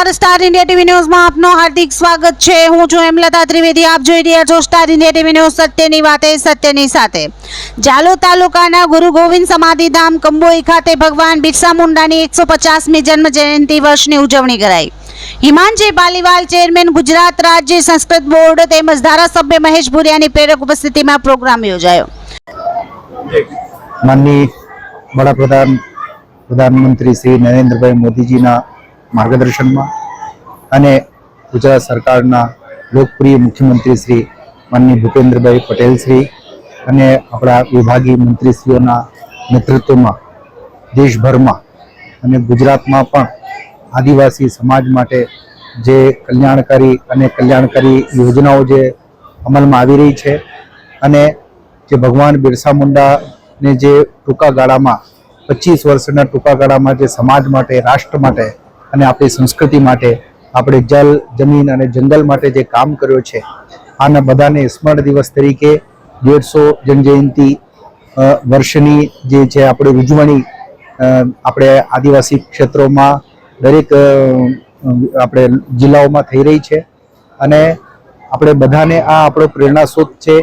નમસ્કાર star India TV ન્યૂઝમાં આપનો હાર્દિક સ્વાગત છે। હું છું હેમલતા ત્રિવેદી। આપ જોઈ રહ્યા છો સ્ટાર ઇન્ડિયા ટીવી ન્યૂઝ। સત્યની વાતે સત્યની સાથે। જાલોદ તાલુકાના ગુરુ ગોવિંદ સમાધિધામ કંબોઈ ખાતે ભગવાન બિરસા મુંડાની 150મી જન્મ જયંતિ વર્ષની ઉજવણી કરાઈ। હિમાંજી પાલીવાલ ચેરમેન ગુજરાત રાજ્ય સંસ્કૃત બોર્ડ તેમજ ધારાસભ્ય મહેશ ભુરિયાની પ્રેરક ઉપસ્થિતિમાં પ્રોગ્રામ યોજાયો। માનनीय વડાપ્રધાન प्रधानमंत्री श्री नरेन्द्र भाई मोदी जी मार्गदर्शन में अने गुजरात सरकार लोकप्रिय मुख्यमंत्री श्री माननीय भूपेन्द्र भाई पटेल श्री अने अपना विभागीय मंत्रीश्रीओ नेतृत्व में देशभर में अने गुजरात में पण आदिवासी समाज माटे जे कल्याणकारी योजनाओं जे अमल में आवी रही है अने जे भगवान बिरसा मुंडा ने जे टूंका गाळा में 25 वर्षना टूंका गाळा में जे समाज माटे राष्ट्र माटे અને આપણી સંસ્કૃતિ માટે આપણે જલ જમીન અને જંગલ માટે જે કામ કર્યો છે આના બધાને સ્મરણ દિવસ તરીકે 150 જન્મજયંતિ વર્ષની જે છે આપણે ઉજવણી આપણે આદિવાસી ક્ષેત્રોમાં દરેક આપણે જિલ્લાઓમાં થઈ રહી છે અને આપણે બધાને આ આપણો પ્રેરણા સ્ત્રોત છે।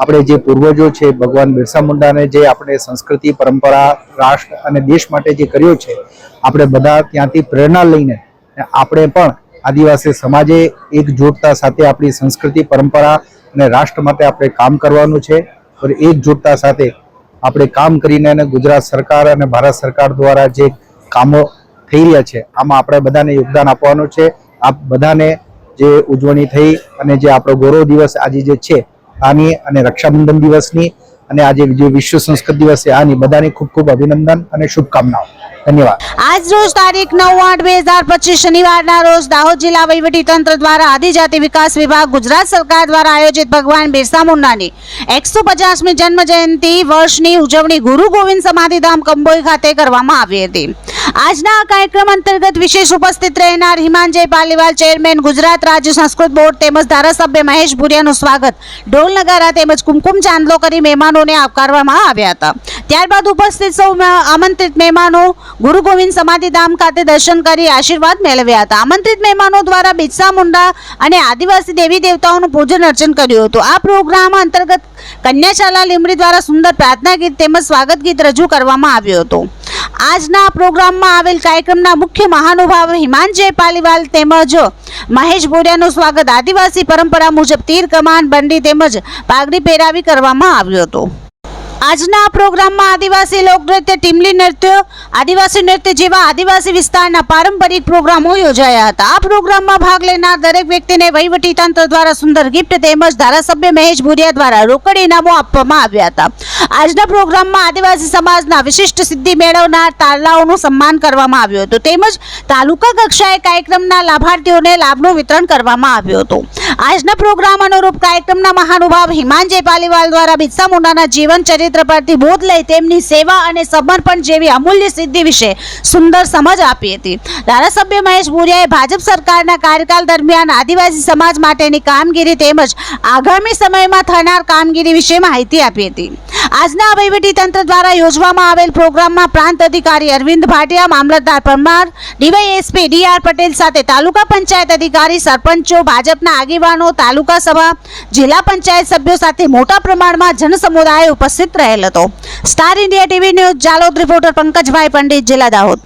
આપણે જે પૂર્વજો છે ભગવાન બિરસા મુંડાને જે આપણે સંસ્કૃતિ પરંપરા રાષ્ટ્ર અને દેશ માટે જે કર્યો છે આપણે બધા ત્યાંથી પ્રેરણા લઈને આપણે પણ આદિવાસી સમાજે એકજૂટતા સાથે આપણી સંસ્કૃતિ પરંપરા અને રાષ્ટ્ર માટે આપણે કામ કરવાનું છે और एकजुटता સાથે આપણે કામ કરીને અને ગુજરાત સરકાર અને ભારત સરકાર દ્વારા જે કામો થઈ રહ્યા છે આમાં આપણે બધાને યોગદાન આપવાનું છે। આપ બધાને જે ઉજવણી થઈ અને જે આપણો ગૌરવ દિવસ આજે જે છે आनी अने रक्षाबंधन दिवसनी अने आज जो विश्व संस्कृत दिवस है आनी बधाने खूब खूब अभिनंदन अने शुभकामनाओं। धन्यवाद। आज रोज तारीख 9/8/2025 शनिवार रोज दाहोद जिला वहीवटी तंत्र द्वारा आदिजाति विकास विभाग गुजरात सरकार द्वारा आयोजित भगवान बिरसा मुंडानी 150મી जन्म जयंती वर्षनी उजवणी गुरु गोविंद समाधिधाम कंबोई खाते करवामां आवी हती। આજના કાર્યક્રમ અંતર્ગત વિશેષ ઉપસ્થિત રહેનાર હિમાંજી પાલીવાલ ચેરમેન ગુજરાત રાજ્ય સંસ્કૃત બોર્ડ તેમજ ધારાસભ્ય મહેશ ભુરિયાનું સ્વાગત ઢોલ નગારા તેમજ કુમકુમ ચાંદલો કરી મહેમાનોને આવકારવામાં આવ્યા હતા। ત્યારબાદ ઉપસ્થિત સૌ આમંત્રિત મહેમાનો ગુરુ ગોવિંદ સમાધિધામ ખાતે દર્શન કરી આશીર્વાદ મેળવ્યા હતા। આમંત્રિત મહેમાનો દ્વારા બિરસા મુંડા અને આદિવાસી દેવી દેવતાઓનું પૂજન અર્ચન કર્યું હતું। આ પ્રોગ્રામ અંતર્ગત કન્યાશાલા લીંબડી દ્વારા સુંદર પ્રાર્થના ગીત તેમજ સ્વાગત ગીત રજૂ કરવામાં આવ્યું હતું। આજના પ્રોગ્રામમાં આવેલ કાર્યક્રમના મુખ્ય મહાનુભાવ હિમાંજી પાલીવાલ તેમજ મહેશ ભુરિયાનું સ્વાગત આદિવાસી પરંપરા મુજબ તીર કમાન બંડી તેમજ પાઘડી પહેરાવી કરવામાં આવ્યું હતું। આજના પ્રોગ્રામમાં આદિવાસી લોકનૃત્ય ટીમલી નૃત્ય આદિવાસી નૃત્ય જેવા આદિવાસી વિસ્તારના પારંપરિક પ્રોગ્રામો યોજાયા હતા। આ પ્રોગ્રામમાં ભાગ લેનાર દરેક વ્યક્તિને વહીવટી તંત્ર દ્વારા સુંદર ગિફ્ટ તેમજ ધારાસભ્ય મહેશ ભુરિયા દ્વારા રોકડ ઇનામો આપવામાં આવ્યા હતા। આજના પ્રોગ્રામમાં આદિવાસી સમાજના વિશિષ્ટ સિદ્ધિ મેળવનાર તારલાઓનું સન્માન કરવામાં આવ્યું હતું તેમજ તાલુકા કક્ષાએ કાર્યક્રમના લાભાર્થીઓને લાભનું વિતરણ કરવામાં આવ્યું હતું। આજના પ્રોગ્રામ અનુરૂપ કાર્યક્રમના મહાનુભાવ હિમાંજી પાલીવાલ દ્વારા બિરસા મુંડાના જીવન ચરિત્ર પરથી બોધ લઈ તેમની સેવા અને સમર્પણ જેવી અમૂલ્ય સિદ્ધિ વિશે સુંદર સમજ આપી હતી। ધારાસભ્ય મહેશ ભુરિયાએ ભાજપ સરકારના કાર્યકાળ દરમિયાન આદિવાસી સમાજ માટેની કામગીરી તેમજ આગામી સમયમાં થનાર કામગીરી વિશે માહિતી આપી હતી। આજના વહીવટી તંત્ર દ્વારા યોજવામાં આવેલ પ્રોગ્રામમાં પ્રાંત અધિકારી અરવિંદ ભાટિયા, મામલતદાર પરમાર, ડીવાયએસપી ડીઆર પટેલ સાથે તાલુકા પંચાયત અધિકારી, સરપંચો, ભાજપના આગેવાનો, તાલુકા સભા, જિલ્લા પંચાયત સભ્યો સાથે મોટા પ્રમાણમાં જનસમુદાય ઉપસ્થિત રહેલ હતો। Star India TV news Jhalod reporter Pankajbhai Pandit, જિલ્લા દાહોદ।